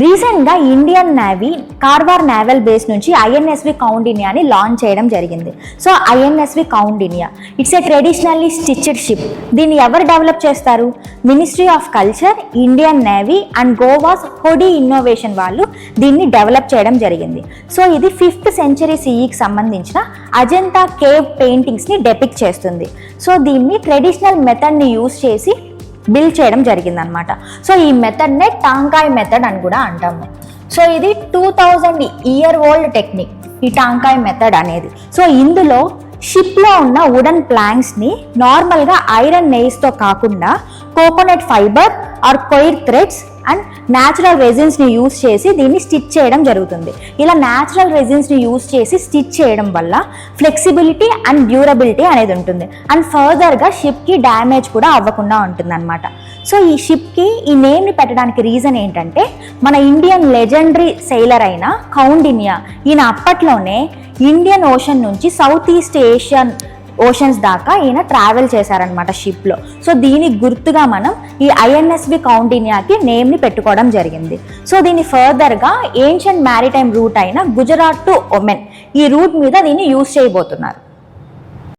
రీసెంట్గా Indian navy Karwar naval base నుంచి INSV కౌండిన్యాని లాంచ్ చేయడం జరిగింది. So INSV Kaundinya it's a traditionally stitched ship. దీన్ని ఎవరు డెవలప్ చేస్తారు? Ministry of culture, Indian navy and Goa's Hodi innovation వాళ్ళు దీన్ని డెవలప్ చేయడం జరిగింది. సో ఇది 5th సెంచరీ సిఈకి సంబంధించిన అజంతా కేవ్ పెయింటింగ్స్ని డెపిక్ట్ చేస్తుంది. సో దీన్ని ట్రెడిషనల్ మెథడ్ని యూజ్ చేసి బిల్డ్ చేయడం జరిగిందనమాట. సో ఈ మెథడ్నే టాంకాయ్ మెథడ్ అని కూడా అంటాము. సో ఇది 2000 ఇయర్ ఓల్డ్ టెక్నిక్, ఈ టాంకాయ్ మెథడ్ అనేది. సో ఇందులో షిప్లో ఉన్న వుడెన్ ప్లాంక్స్ని నార్మల్గా ఐరన్ నెయిల్స్తో కాకుండా coconut fibre or coir threads and natural రెజిన్స్ని యూజ్ చేసి దీన్ని స్టిచ్ చేయడం జరుగుతుంది. ఇలా న్యాచురల్ రెజిన్స్ని యూజ్ చేసి స్టిచ్ చేయడం వల్ల ఫ్లెక్సిబిలిటీ అండ్ డ్యూరబిలిటీ అనేది ఉంటుంది. అండ్ ఫర్దర్గా షిప్కి డ్యామేజ్ కూడా అవ్వకుండా ఉంటుంది అనమాట. సో ఈ షిప్కి ఈ నేమ్ని పెట్టడానికి రీజన్ ఏంటంటే, మన ఇండియన్ లెజెండరీ సెయిలర్ అయిన కౌండిన్యా, ఈయన అప్పట్లోనే ఇండియన్ ఓషన్ నుంచి సౌత్ ఈస్ట్ ఏషియన్ ఓషన్స్ దాకా ఈయన ట్రావెల్ చేశారనమాట షిప్లో. సో దీనికి గుర్తుగా మనం ఈ ఐఎన్ఎస్వి కౌండిన్యాకి నేమ్ని పెట్టుకోవడం జరిగింది. సో దీన్ని ఫర్దర్గా ఏన్షియంట్ మ్యారిటైమ్ రూట్ అయిన గుజరాత్ టు ఒమెన్, ఈ రూట్ మీద దీన్ని యూజ్ చేయబోతున్నారు.